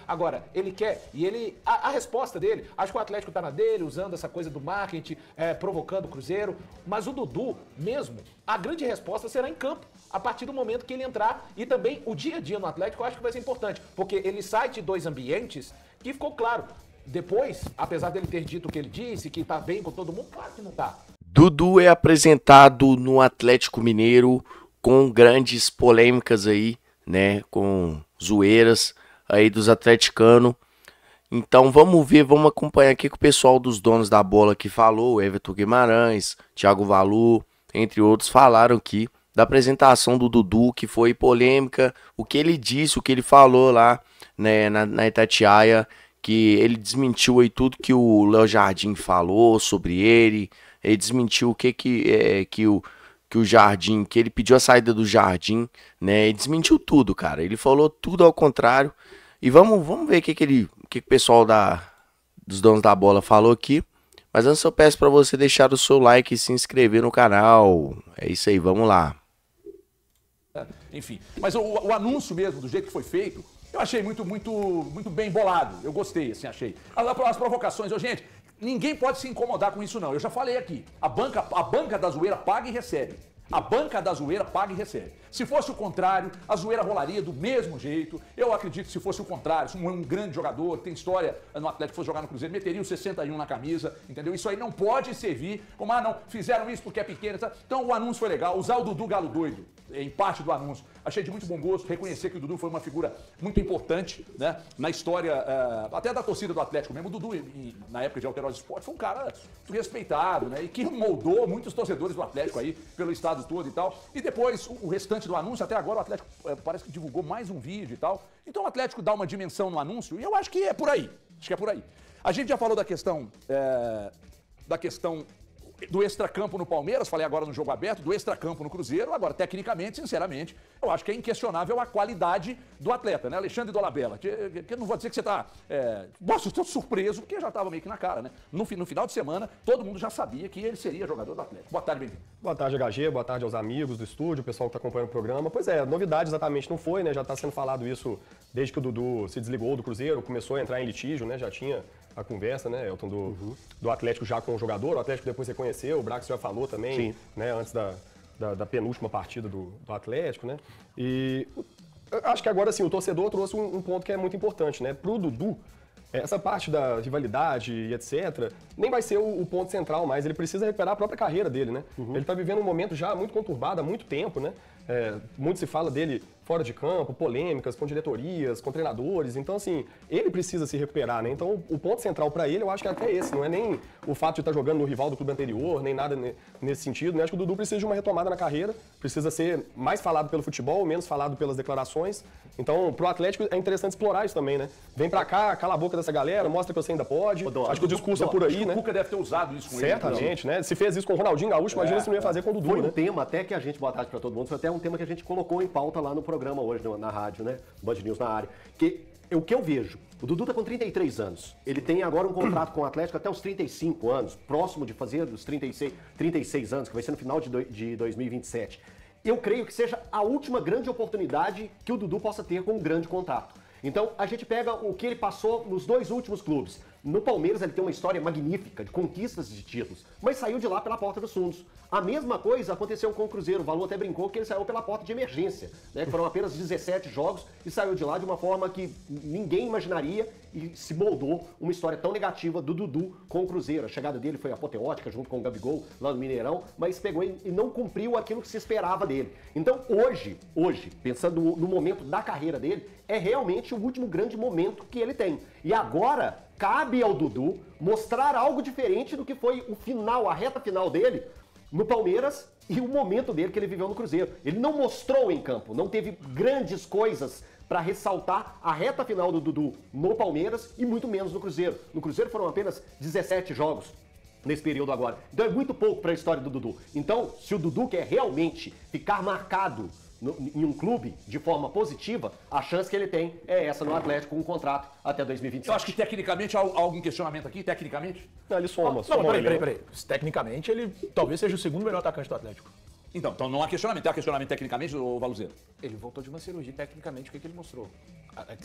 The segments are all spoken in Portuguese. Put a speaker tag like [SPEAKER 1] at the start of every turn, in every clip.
[SPEAKER 1] Agora, ele quer, e ele. A resposta dele, acho que o Atlético tá na dele, usando essa coisa do marketing, provocando o Cruzeiro. Mas o Dudu, mesmo, a grande resposta será em campo, a partir do momento que ele entrar. E também o dia a dia no Atlético eu acho que vai ser importante, porque ele sai de dois ambientes que ficou claro. Depois, apesar dele ter dito o que ele disse, que tá bem com todo mundo, claro que não tá.
[SPEAKER 2] Dudu é apresentado no Atlético Mineiro com grandes polêmicas aí, né? Com zoeiras aí dos atleticanos. Então vamos ver, vamos acompanhar aqui que o pessoal dos donos da bola que falou, Everton Guimarães, Thiago Valu, entre outros, falaram aqui da apresentação do Dudu, que foi polêmica, o que ele disse, o que ele falou lá, né, na Itatiaia, que ele desmentiu aí tudo que o Léo Jardim falou sobre ele desmentiu o que o Jardim, que ele pediu a saída do Jardim, né, ele desmentiu tudo, cara, ele falou tudo ao contrário. E vamos ver o que o pessoal dos donos da bola falou aqui. Mas antes eu peço para você deixar o seu like e se inscrever no canal. É isso aí, vamos lá.
[SPEAKER 3] Enfim, mas o anúncio mesmo, do jeito que foi feito, eu achei muito bem bolado. Eu gostei, assim, achei. As provocações, gente, ninguém pode se incomodar com isso não. Eu já falei aqui, a banca da zoeira paga e recebe. A banca da zoeira paga e recebe. Se fosse o contrário, a zoeira rolaria do mesmo jeito. Eu acredito que se fosse o contrário, se um grande jogador, tem história no Atlético, fosse jogar no Cruzeiro, meteria o 61 na camisa, entendeu? Isso aí não pode servir como, não, fizeram isso porque é pequeno. Então o anúncio foi legal, usar o Dudu Galo Doido em parte do anúncio. Achei de muito bom gosto, reconhecer que o Dudu foi uma figura muito importante, né, na história, até da torcida do Atlético mesmo. O Dudu, na época de Alterosa Esporte, foi um cara muito respeitado, né, e que moldou muitos torcedores do Atlético aí, pelo estado todo e tal. E depois, o restante do anúncio, até agora o Atlético parece que divulgou mais um vídeo e tal. Então o Atlético dá uma dimensão no anúncio, e eu acho que é por aí. Acho que é por aí. A gente já falou da questão do extracampo no Palmeiras, falei agora no jogo aberto, do extracampo no Cruzeiro. Agora, tecnicamente, sinceramente, eu acho que é inquestionável a qualidade do atleta, né? Alexandre Dolabella, que eu não vou dizer que você tá... Nossa, eu estou surpreso, porque já estava meio que na cara, né? No final de semana, todo mundo já sabia que ele seria jogador do Atlético. Boa tarde, bem-vindo.
[SPEAKER 4] Boa tarde, HG, boa tarde aos amigos do estúdio, o pessoal que está acompanhando o programa. Pois é, novidade exatamente não foi, né? Já está sendo falado isso desde que o Dudu se desligou do Cruzeiro, começou a entrar em litígio, né? Já tinha a conversa, né, Elton, do Atlético já com o jogador. O Atlético depois reconheceu, o Brax já falou também, sim, né, antes da penúltima partida do Atlético, né? E acho que agora sim, o torcedor trouxe um ponto que é muito importante, né? Pro Dudu, essa parte da rivalidade e etc, nem vai ser o ponto central mais. Ele precisa recuperar a própria carreira dele, né? Ele está vivendo um momento já muito conturbado há muito tempo, né? Muito se fala dele fora de campo, polêmicas com diretorias, com treinadores. Então, assim, ele precisa se recuperar, né? Então, o ponto central para ele, eu acho que é até esse. Não é nem o fato de estar jogando no rival do clube anterior, nem nada nesse sentido, né? Acho que o Dudu precisa de uma retomada na carreira, precisa ser mais falado pelo futebol, menos falado pelas declarações. Então, pro Atlético é interessante explorar isso também, né? Vem pra cá, cala a boca dessa galera, mostra que você ainda pode. Acho que o discurso é por aí, né?
[SPEAKER 3] O Cuca deve ter usado isso com ele.
[SPEAKER 4] Certamente, né? Se fez isso com o Ronaldinho Gaúcho, imagina se não ia fazer com o Dudu,
[SPEAKER 5] foi
[SPEAKER 4] né?
[SPEAKER 5] um tema até que a gente, boa tarde pra todo mundo, foi até um tema que a gente colocou em pauta lá no programa hoje, na rádio, né? Band News na área. O que eu vejo, o Dudu tá com 33 anos. Ele tem agora um contrato com o Atlético até os 35 anos, próximo de fazer os 36 anos, que vai ser no final de 2027. Eu creio que seja a última grande oportunidade que o Dudu possa ter com um grande contrato. Então, a gente pega o que ele passou nos dois últimos clubes. No Palmeiras ele tem uma história magnífica de conquistas de títulos, mas saiu de lá pela porta dos fundos. A mesma coisa aconteceu com o Cruzeiro. O Valu até brincou que ele saiu pela porta de emergência, né? Que foram apenas 17 jogos e saiu de lá de uma forma que ninguém imaginaria e se moldou uma história tão negativa do Dudu com o Cruzeiro. A chegada dele foi apoteótica junto com o Gabigol lá no Mineirão, mas pegou e não cumpriu aquilo que se esperava dele. Então hoje, pensando no momento da carreira dele, é realmente o último grande momento que ele tem. E agora cabe ao Dudu mostrar algo diferente do que foi o final, a reta final dele no Palmeiras e o momento dele que ele viveu no Cruzeiro. Ele não mostrou em campo, não teve grandes coisas para ressaltar a reta final do Dudu no Palmeiras e muito menos no Cruzeiro. No Cruzeiro foram apenas 17 jogos nesse período agora. Então é muito pouco para a história do Dudu. Então, se o Dudu quer realmente ficar marcado em um clube de forma positiva, a chance que ele tem é essa no Atlético com um contrato até 2027.
[SPEAKER 3] Eu acho que tecnicamente há algum questionamento aqui, tecnicamente?
[SPEAKER 4] Não, ele soma.
[SPEAKER 1] Não, peraí. Tecnicamente, ele talvez seja o segundo melhor atacante do Atlético.
[SPEAKER 3] Então não há questionamento. Tem um questionamento tecnicamente do Valuzeiro?
[SPEAKER 1] Ele voltou de uma cirurgia, tecnicamente, o que ele mostrou?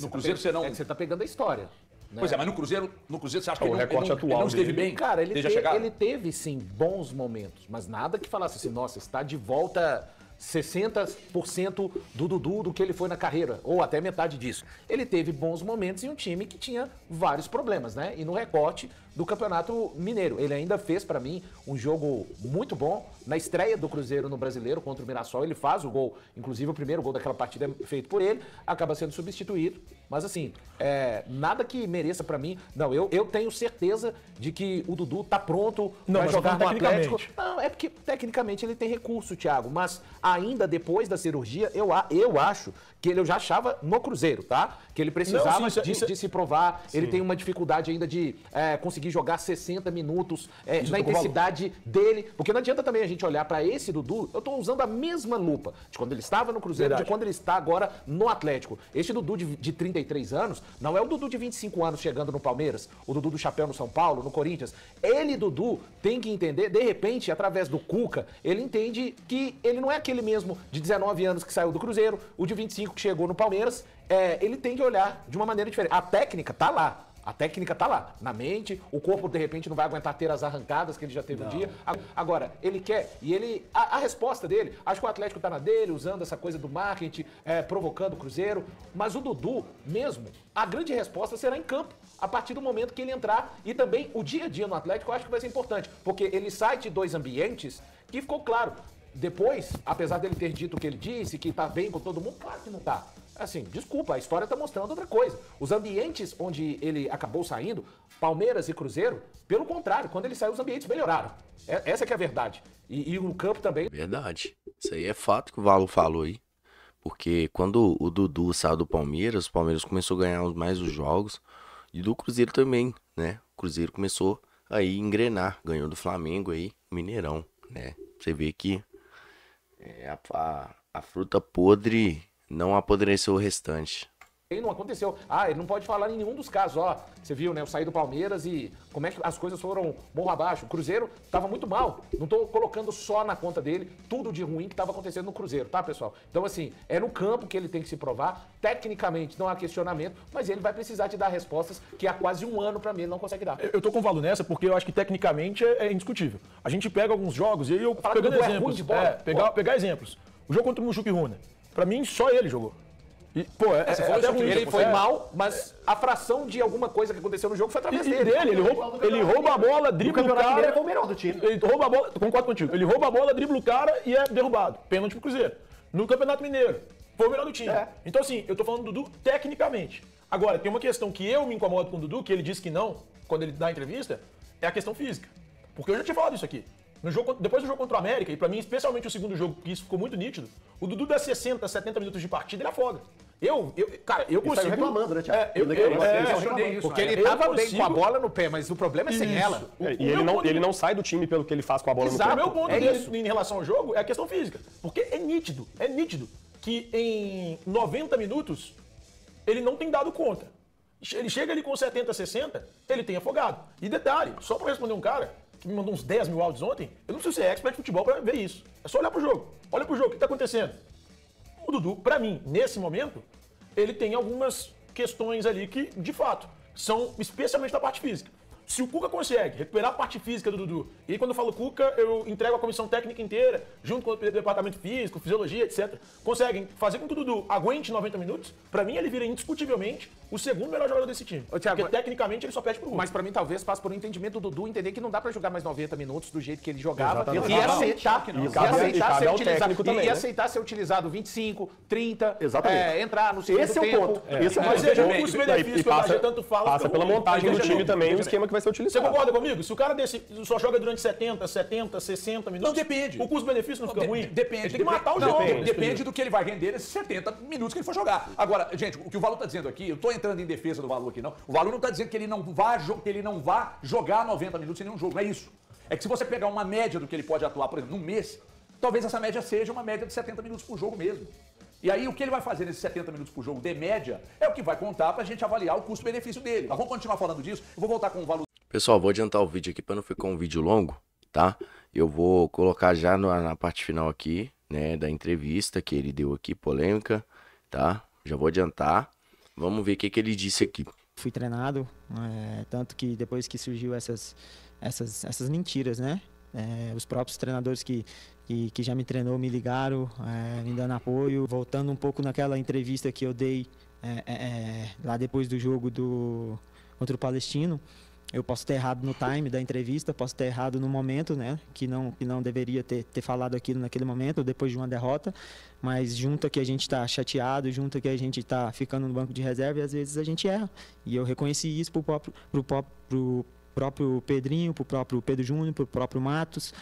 [SPEAKER 3] No Cruzeiro você não...
[SPEAKER 1] É que você tá pegando a história. Né?
[SPEAKER 3] Pois é, mas no Cruzeiro você acha que
[SPEAKER 4] O recorte
[SPEAKER 3] ele
[SPEAKER 4] atual
[SPEAKER 3] não esteve
[SPEAKER 4] dele.
[SPEAKER 3] bem?
[SPEAKER 1] Cara,
[SPEAKER 3] desde a chegada?
[SPEAKER 1] ele teve, sim, bons momentos, mas nada que falasse assim, nossa, está de volta 60% do Dudu do que ele foi na carreira, ou até metade disso. Ele teve bons momentos em um time que tinha vários problemas, né? E no recorte do Campeonato Mineiro. Ele ainda fez, pra mim, um jogo muito bom. Na estreia do Cruzeiro no Brasileiro contra o Mirassol, ele faz o gol, inclusive o primeiro gol daquela partida é feito por ele, acaba sendo substituído. Mas assim, nada que mereça pra mim. Não, eu tenho certeza de que o Dudu tá pronto pra jogar no Atlético. Não, é porque tecnicamente ele tem recurso, Thiago, mas ainda depois da cirurgia, eu acho que eu já achava no Cruzeiro, tá? Que ele precisava de se provar, ele tem uma dificuldade ainda de conseguir jogar 60 minutos na intensidade dele, porque não adianta também a gente olhar pra esse Dudu, eu tô usando a mesma lupa de quando ele estava no Cruzeiro, de quando ele está agora no Atlético. Este Dudu de 33 anos, não é o Dudu de 25 anos chegando no Palmeiras, o Dudu do chapéu no São Paulo, no Corinthians. Ele, Dudu, tem que entender, de repente, através do Cuca, ele entende que ele não é aquele mesmo de 19 anos que saiu do Cruzeiro, o de 25 que chegou no Palmeiras, ele tem que olhar de uma maneira diferente. A técnica tá lá. A técnica tá lá, na mente, o corpo de repente não vai aguentar ter as arrancadas que ele já teve um dia. Agora, ele quer, e ele. A resposta dele, acho que o Atlético tá na dele, usando essa coisa do marketing, provocando o Cruzeiro. Mas o Dudu, mesmo, a grande resposta será em campo, a partir do momento que ele entrar. E também o dia a dia no Atlético eu acho que vai ser importante, porque ele sai de dois ambientes que ficou claro. Depois, apesar dele ter dito o que ele disse, que tá bem com todo mundo, claro que não tá. Assim, desculpa, a história tá mostrando outra coisa. Os ambientes onde ele acabou saindo, Palmeiras e Cruzeiro, pelo contrário, quando ele saiu, os ambientes melhoraram. Essa que é a verdade. E o campo também.
[SPEAKER 2] Verdade. Isso aí é fato que o Valo falou aí. Porque quando o Dudu saiu do Palmeiras, o Palmeiras começou a ganhar mais os jogos. E do Cruzeiro também, né? O Cruzeiro começou aí a engrenar. Ganhou do Flamengo aí, Mineirão, né? Você vê que a fruta podre não apodreceu o restante.
[SPEAKER 1] E não aconteceu. Ele não pode falar em nenhum dos casos. Você viu, né? Eu saí do Palmeiras e como é que as coisas foram morro abaixo. O Cruzeiro tava muito mal. Não tô colocando só na conta dele tudo de ruim que tava acontecendo no Cruzeiro, tá, pessoal? Então, assim, é no campo que ele tem que se provar. Tecnicamente, não há questionamento, mas ele vai precisar de dar respostas que há quase um ano, pra mim, ele não consegue dar.
[SPEAKER 6] Eu tô com o Valo nessa porque eu acho que tecnicamente é indiscutível. A gente pega alguns jogos e aí eu pegando exemplos. Pegar exemplos. O jogo contra o Mushuki Runa. Pra mim, só ele jogou. E, pô, até ruim.
[SPEAKER 1] Ele foi mal, mas a fração de alguma coisa que aconteceu no jogo foi através dele.
[SPEAKER 6] Ele rouba a bola, dribla o cara.
[SPEAKER 5] Ele foi o melhor do time.
[SPEAKER 6] Ele rouba a bola, concordo contigo. Ele rouba a bola, dribla o cara e é derrubado. Pênalti pro Cruzeiro. No Campeonato Mineiro, foi o melhor do time. Então, assim, eu tô falando do Dudu tecnicamente. Agora, tem uma questão que eu me incomodo com o Dudu, que ele disse que não, quando ele dá a entrevista, é a questão física. Porque eu já tinha falado isso aqui. No jogo, depois do jogo contra o América, e pra mim, especialmente o segundo jogo, que isso ficou muito nítido, o Dudu dá 60, 70 minutos de partida, ele afoga. Cara, eu consigo...
[SPEAKER 5] Saiu reclamando, né, Thiago?
[SPEAKER 1] Porque ele tava bem com a bola no pé, mas o problema é sem ela.
[SPEAKER 4] E ele não sai do time pelo que ele faz com a bola no pé.
[SPEAKER 6] O meu ponto em relação ao jogo é a questão física. Porque é nítido que em 90 minutos ele não tem dado conta. Ele chega ali com 70, 60, ele tem afogado. E detalhe, só pra responder um cara que me mandou uns 10 mil áudios ontem, eu não preciso ser expert de futebol pra ver isso. É só olhar pro jogo. Olha pro jogo, o que tá acontecendo? O Dudu, pra mim, nesse momento, ele tem algumas questões ali que, de fato, são especialmente da parte física. Se o Cuca consegue recuperar a parte física do Dudu, e aí quando eu falo Cuca, eu entrego a comissão técnica inteira, junto com o departamento físico, fisiologia, etc. Conseguem fazer com que o Dudu aguente 90 minutos, pra mim ele vira indiscutivelmente o segundo melhor jogador desse time.
[SPEAKER 1] Thiago,
[SPEAKER 6] porque tecnicamente ele só perde pro gol.
[SPEAKER 1] Mas pra mim talvez passe por um entendimento do Dudu entender que não dá pra jogar mais 90 minutos do jeito que ele jogava.
[SPEAKER 4] Exatamente.
[SPEAKER 1] E aceitar ser utilizado 25, 30, entrar no segundo
[SPEAKER 5] Esse
[SPEAKER 1] tempo.
[SPEAKER 5] é o ponto.
[SPEAKER 6] Esse é o custo-benefício que o tanto fala.
[SPEAKER 4] Passa pela montagem do time também, o esquema que vai ser utilizado.
[SPEAKER 6] Você concorda comigo? Se o cara desse só joga durante 70, 60 minutos...
[SPEAKER 3] Não, depende.
[SPEAKER 6] O custo-benefício não fica ruim?
[SPEAKER 3] Depende.
[SPEAKER 6] Ele tem que matar o jogo.
[SPEAKER 3] Depende do que ele vai render nesses 70 minutos que ele for jogar. Agora, gente, o que o Valu tá dizendo aqui, eu tô entrando em defesa do Valu aqui, não. O Valu não tá dizendo que ele não vá jogar 90 minutos em nenhum jogo. Não é isso. É que se você pegar uma média do que ele pode atuar, por exemplo, num mês, talvez essa média seja uma média de 70 minutos por jogo mesmo. E aí o que ele vai fazer nesses 70 minutos por jogo de média é o que vai contar pra gente avaliar o custo-benefício dele. Mas vamos continuar falando disso. Eu vou voltar com o Valu.
[SPEAKER 2] Pessoal, vou adiantar o vídeo aqui para não ficar um vídeo longo. tá? Eu vou colocar já na parte final aqui, né, da entrevista que ele deu aqui, polêmica, tá? Já vou adiantar. Vamos ver o que ele disse aqui.
[SPEAKER 7] Fui treinado, tanto que depois que surgiu essas mentiras, né? Os próprios treinadores que já me treinou me ligaram, me dando apoio. Voltando um pouco naquela entrevista que eu dei lá depois do jogo contra o Palestino, eu posso ter errado no time da entrevista, posso ter errado no momento, né? Que não deveria ter falado aquilo naquele momento, depois de uma derrota. Mas junto que a gente está chateado, junto que a gente está ficando no banco de reserva, e às vezes a gente erra. E eu reconheci isso pro próprio Pedrinho, pro próprio Pedro Júnior, pro próprio Matos,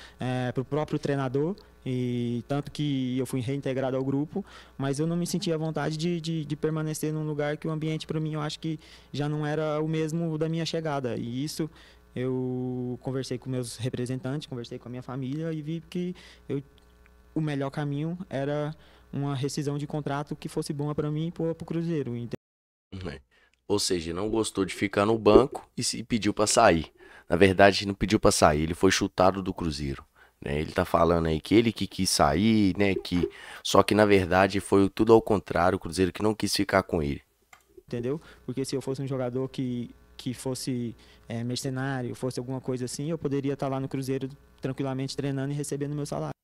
[SPEAKER 7] pro próprio treinador. E tanto que eu fui reintegrado ao grupo, mas eu não me sentia à vontade de permanecer num lugar que o ambiente para mim eu acho que já não era o mesmo da minha chegada. E isso eu conversei com meus representantes, conversei com a minha família e vi que o melhor caminho era uma rescisão de contrato que fosse boa para mim e pro Cruzeiro.
[SPEAKER 2] Ou seja, não gostou de ficar no banco e pediu para sair. Na verdade, não pediu para sair, ele foi chutado do Cruzeiro. Ele tá falando aí que ele que quis sair, né? Só que na verdade foi tudo ao contrário, o Cruzeiro que não quis ficar com ele.
[SPEAKER 7] Entendeu? Porque se eu fosse um jogador que fosse mercenário, fosse alguma coisa assim, eu poderia estar lá no Cruzeiro tranquilamente treinando e recebendo meu salário.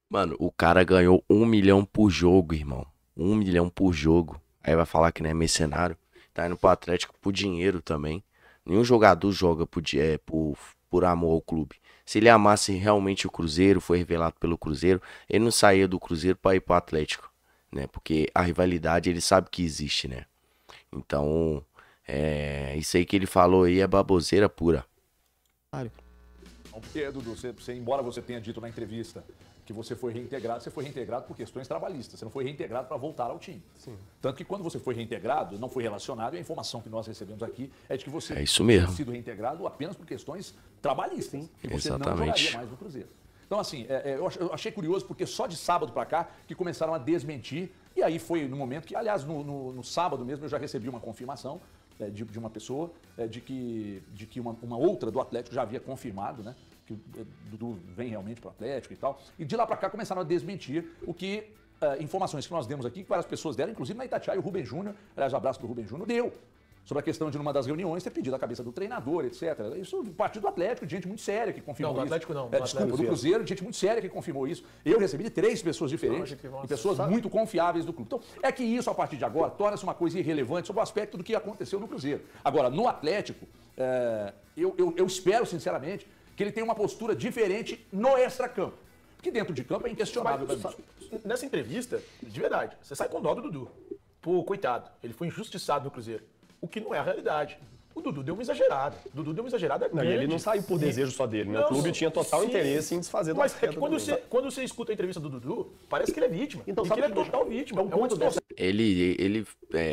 [SPEAKER 2] Mano, o cara ganhou 1 milhão por jogo, irmão. 1 milhão por jogo. Aí vai falar que não é mercenário. Tá indo pro Atlético por dinheiro também. Nenhum jogador joga por amor ao clube. Se ele amasse realmente o Cruzeiro, foi revelado pelo Cruzeiro, ele não saía do Cruzeiro para ir pro Atlético, né? Porque a rivalidade ele sabe que existe, né? Então, isso aí que ele falou aí é baboseira pura.
[SPEAKER 3] Porque, Dudu, embora você tenha dito na entrevista que você foi reintegrado por questões trabalhistas. Você não foi reintegrado para voltar ao time. Sim. Tanto que quando você foi reintegrado, não foi relacionado, e a informação que nós recebemos aqui é de que você tinha sido reintegrado apenas por questões trabalhistas. Que você não jogaria mais no Cruzeiro. Então, assim, eu achei curioso porque só de sábado para cá que começaram a desmentir. E aí foi no momento que, aliás, no sábado mesmo eu já recebi uma confirmação de uma pessoa de que uma outra do Atlético já havia confirmado, né? Que o Dudu vem realmente para o Atlético e tal. E de lá para cá começaram a desmentir o que informações que nós demos aqui, que várias pessoas deram, inclusive na Itatiaia, o Rubem Júnior, aliás, o abraço do Rubem Júnior, deu. Sobre a questão de numa das reuniões ter pedido a cabeça do treinador, etc. Isso partiu do Atlético, de gente muito séria que confirmou isso.
[SPEAKER 6] Não, do Atlético não.
[SPEAKER 3] Desculpa, do Cruzeiro, de gente muito séria que confirmou isso. Eu recebi de 3 pessoas diferentes e pessoas muito confiáveis do clube. Então, é que isso, a partir de agora, torna-se uma coisa irrelevante sobre o aspecto do que aconteceu no Cruzeiro. Agora, no Atlético, eu espero, sinceramente, que ele tenha uma postura diferente no extracampo. Porque dentro de campo é inquestionável.
[SPEAKER 6] Nessa entrevista, de verdade, você sai com dó do Dudu. Pô, coitado, ele foi injustiçado no Cruzeiro. O que não é a realidade. O Dudu deu uma exagerada.
[SPEAKER 4] Não, e ele não saiu por desejo só dele, né? O clube tinha total interesse em desfazer do
[SPEAKER 6] Mas é que quando você escuta a entrevista do Dudu, parece que ele é vítima. Então, e que ele é total vítima.
[SPEAKER 2] Ele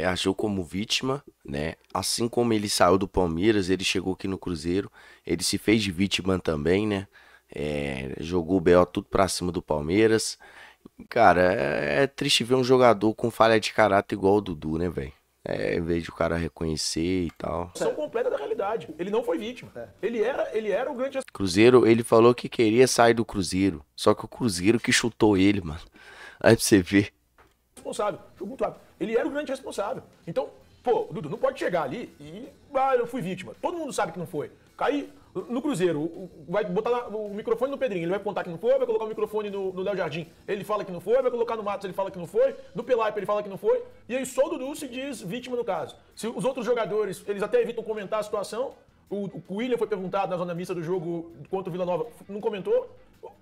[SPEAKER 2] agiu como vítima, né? Assim como ele saiu do Palmeiras, ele chegou aqui no Cruzeiro. Ele se fez de vítima também, né? Jogou o B.O. tudo pra cima do Palmeiras. Cara, é triste ver um jogador com falha de caráter igual o Dudu, né, velho? Em vez de o cara reconhecer e tal.
[SPEAKER 6] São completa da realidade. Ele não foi vítima. Ele era o grande...
[SPEAKER 2] Cruzeiro, ele falou que queria sair do Cruzeiro. Só que o Cruzeiro que chutou ele, mano. Aí pra você ver.
[SPEAKER 6] Responsável. Muito rápido. Ele era o grande responsável. Então, pô, Dudu, não pode chegar ali e... eu fui vítima. Todo mundo sabe que não foi. Cair no Cruzeiro, vai botar o microfone no Pedrinho, ele vai apontar que não foi, vai colocar o microfone no Léo Jardim, ele fala que não foi, vai colocar no Matos, ele fala que não foi, no Pelaipe ele fala que não foi, e aí só o Dudu se diz vítima no caso. Se os outros jogadores, eles até evitam comentar a situação, o William foi perguntado na zona mista do jogo contra o Vila Nova, não comentou.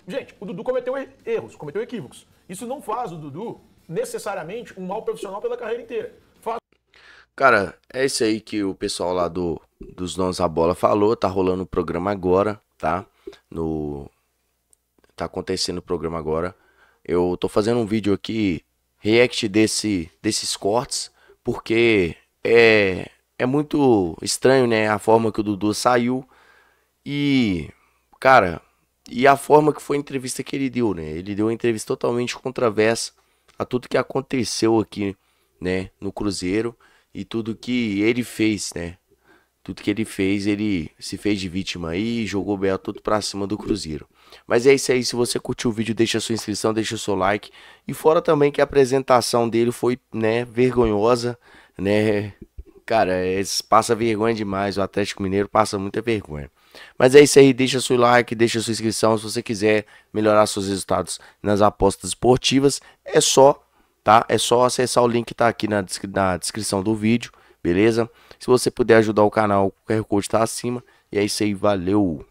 [SPEAKER 6] Gente, o Dudu cometeu erros, cometeu equívocos. Isso não faz o Dudu necessariamente um mau profissional pela carreira inteira.
[SPEAKER 2] Cara, é isso aí que o pessoal lá dos Donos da Bola falou. Tá rolando o programa agora, tá? Tá acontecendo o programa agora. Eu tô fazendo um vídeo aqui, react desses cortes, porque é muito estranho, né? A forma que o Dudu saiu e, cara, e a forma que foi a entrevista que ele deu, né? Ele deu uma entrevista totalmente controversa a tudo que aconteceu aqui, né? No Cruzeiro. E tudo que ele fez, né? tudo que ele fez, ele se fez de vítima aí, jogou o Bel tudo pra cima do Cruzeiro. Mas é isso aí, se você curtiu o vídeo, deixa a sua inscrição, deixa o seu like. E fora também que a apresentação dele foi, né, vergonhosa, né? Cara, passa vergonha demais, o Atlético Mineiro passa muita vergonha. Mas é isso aí, deixa seu like, deixa sua inscrição. Se você quiser melhorar seus resultados nas apostas esportivas, é só, tá? É só acessar o link que tá aqui na descrição do vídeo, beleza? Se você puder ajudar o canal, o QR Code tá acima. E é isso aí, valeu!